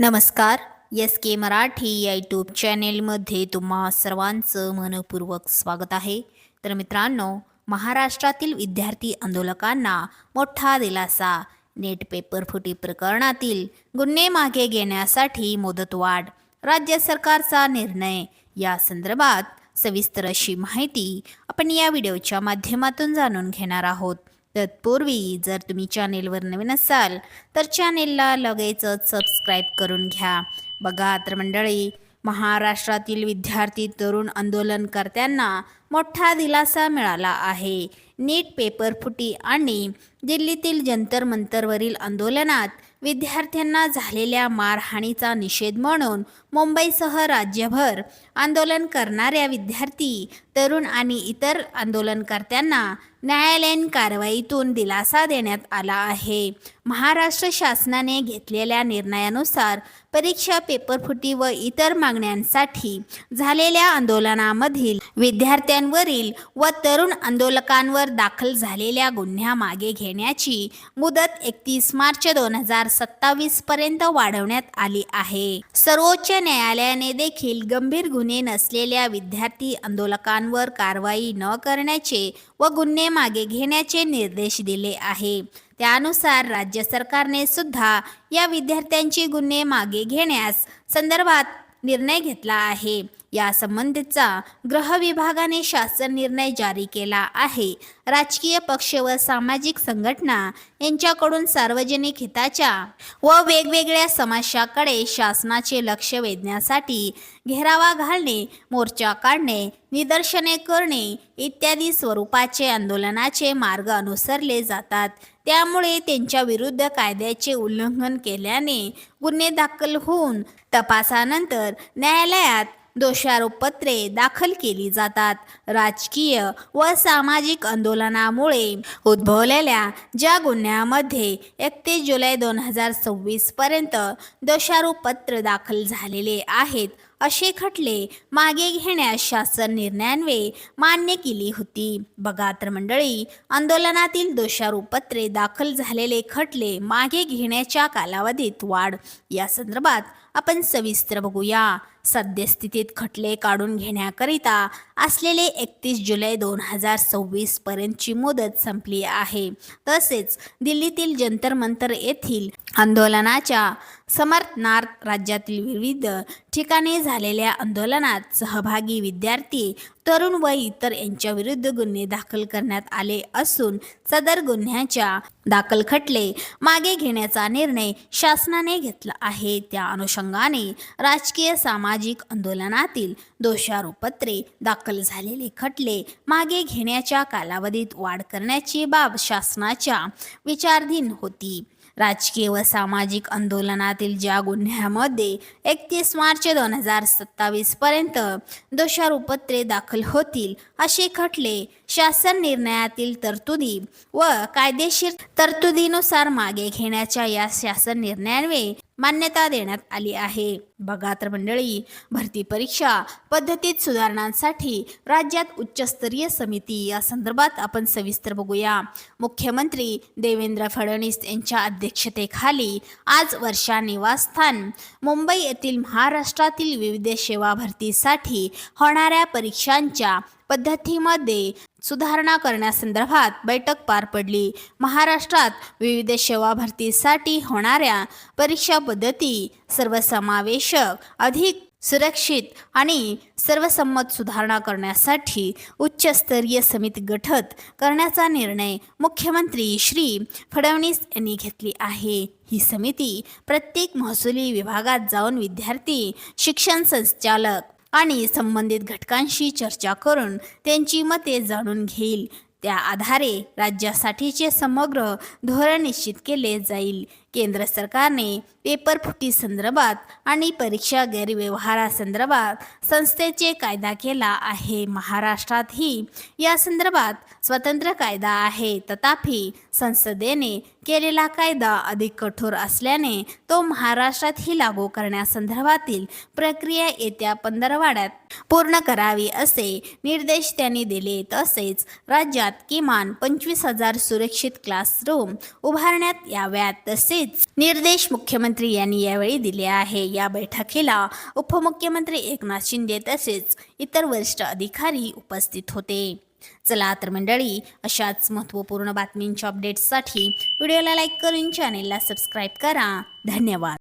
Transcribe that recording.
नमस्कार. एस के मराठी या यूट्यूब चॅनेलमध्ये तुम्हा सर्वांचं मनपूर्वक स्वागत आहे. तर मित्रांनो, महाराष्ट्रातील विद्यार्थी आंदोलकांना मोठा दिलासा. नेट पेपर फुटी प्रकरणातील गुन्हे मागे घेण्यासाठी मुदतवाढ, राज्य सरकारचा निर्णय या संदर्भात सविस्तर अशी माहिती आपण या व्हिडिओच्या माध्यमातून जाणून घेणार आहोत. तत्पूर्वी जर तुम्ही चॅनेलवर नवीन असाल तर चॅनेलला लगेचच सबस्क्राईब करून घ्या. बघा तर मंडळी, महाराष्ट्रातील विद्यार्थी तरुण आंदोलनकर्त्यांना मोठा दिलासा मिळाला आहे. नीट पेपर फुटी आणि दिल्लीतील जंतर मंतरवरील आंदोलनात विद्यार्थ्यांना झालेल्या मारहाणीचा निषेध म्हणून मुंबईसह राज्यभर आंदोलन करणाऱ्या विद्यार्थी, तरुण आणि इतर आंदोलनकर्त्यांना न्यायालयीन कारवाईतून दिलासा देण्यात आला आहे. महाराष्ट्र शासनाने घेतलेल्या निर्णयानुसार परीक्षा पेपरफुटी व इतर मागण्यांसाठी झालेल्या आंदोलनामधील विद्यार्थ्यांवरील व तरुण आंदोलकांवर दाखल झालेल्या गुन्ह्या मागे घेण्याची मुदत 31 मार्च 2027 पर्यंत वाढवण्यात आली आहे. सर्वोच्च न्यायालयाने देखील गंभीर गुन्हे नसलेल्या विद्यार्थी आंदोलकांवर कारवाई न करण्याचे व गुन्हे मागे घेण्याचे निर्देश दिले आहे. त्यानुसार राज्य सरकारने सुद्धा या विद्यार्थ्यांची गुन्हे मागे घेण्यास संदर्भात निर्णय घेतला आहे. या संबंधीचा गृह विभागाने शासन निर्णय जारी केला आहे. राजकीय पक्ष व सामाजिक संघटना यांच्याकडून सार्वजनिक हिताच्या व वेगवेगळ्या समस्याकडे शासनाचे लक्ष वेधण्यासाठी घेरावा घालणे, मोर्चा काढणे, निदर्शने करणे इत्यादी स्वरूपाचे आंदोलनाचे मार्ग अनुसरले जातात. त्यामुळे त्यांच्या विरुद्ध कायद्याचे उल्लंघन केल्याने गुन्हे दाखल होऊन तपासानंतर न्यायालयात दोषारोपपत्रे दाखल केली जातात. राजकीय व सामाजिक आंदोलनामुळे उद्भवलेल्या ज्या गुन्ह्यामध्ये 31 जुलै 2026 पर्यंत दोषारोपपत्र दाखल झालेले आहेत, असे खटले मागे घेण्यास शासन निर्णयान्वये मान्य केली होती. बघा तर मंडळी, आंदोलनातील दोषारोपपत्रे दाखल झालेले खटले मागे घेण्याच्या कालावधीत वाढ या संदर्भात आपण सविस्तर बघूया. सद्यस्थितीत खटले काढून घेण्याकरिता असलेले 31 जुलै 2026 पर्यंतची मुदत संपली आहे. तसेच दिल्लीतील जंतर मंतर येथील आंदोलनाच्या समर्थनार्थ राज्यातील विविध ठिकाणी झालेल्या आंदोलनात सहभागी विद्यार्थी, तरुण व इतर यांच्या विरुद्ध गुन्हे दाखल करण्यात आले असून सदर गुन्ह्याच्या दाखल खटले मागे घेण्याचा निर्णय शासनाने घेतला आहे. त्या अनुषंगाने राजकीय सामाजिक आंदोलनातील दोषारोपपत्रे दाखल झालेले खटले मागे घेण्याच्या कालावधीत वाढ करण्याची बाब शासनाच्या विचाराधीन होती. राजकीय व सामाजिक आंदोलनातील ज्या गुन्ह्यामध्ये 31 मार्च 2027 पर्यंत दोषारोपपत्रे दाखल होतील, असे खटले शासन निर्णयातील तरतुदी व कायदेशीर तरतुदीनुसार मागे घेण्याच्या या शासन निर्णयान्वये मान्यता देण्यात आली आहे. बघा तर मंडळी, भरती परीक्षा पद्धतीत सुधारणांसाठी राज्यात उच्चस्तरीय समिती या संदर्भात आपण सविस्तर बघूया. मुख्यमंत्री देवेंद्र फडणवीस यांच्या अध्यक्षतेखाली आज वर्षा निवासस्थान मुंबई येथील महाराष्ट्रातील विविध सेवा भरतीसाठी होणाऱ्या परीक्षांच्या पद्धतीमध्ये सुधारणा करण्यासंदर्भात बैठक पार पडली. महाराष्ट्रात विविध सेवा भरतीसाठी होणाऱ्या परीक्षा पद्धती सर्वसमावेशक, अधिक सुरक्षित आणि सर्वसंमत सुधारणा करण्यासाठी उच्चस्तरीय समिती गठीत करण्याचा निर्णय मुख्यमंत्री श्री फडणवीस यांनी घेतली आहे. ही समिती प्रत्येक महसुली विभागात जाऊन विद्यार्थी, शिक्षण संचालक आणि संबंधित घटकांशी चर्चा करून त्यांची मते जाणून घेईल. त्या आधारे राज्यासाठीचे समग्र धोरण निश्चित केले जाईल. केंद्र सरकारने पेपर फुटी संदर्भात आणि परीक्षा गैरव्यवहारासंदर्भात संस्थेचे कायदा केला आहे. महाराष्ट्रातही या संदर्भात स्वतंत्र कायदा आहे. तथापि संसदेने केलेला कायदा अधिक कठोर असल्याने तो महाराष्ट्रातही लागू करण्यासंदर्भातील प्रक्रिया येत्या 15 आठवड्यात पूर्ण करावी असे निर्देश त्यांनी दिले. तसेच राज्यात किमान 25,000 सुरक्षित क्लासरूम उभारण्यात याव्यात. तसेच हेच निर्देश मुख्यमंत्री यांनी यावेळी दिले आहे. या बैठकीला उपमुख्यमंत्री एकनाथ शिंदे तसेच इतर वरिष्ठ अधिकारी उपस्थित होते. चला तर मंडळी, अशाच महत्त्वपूर्ण बातमींच्या अपडेट्ससाठी व्हिडिओला लाईक करून चॅनेलला सबस्क्राईब करा. धन्यवाद.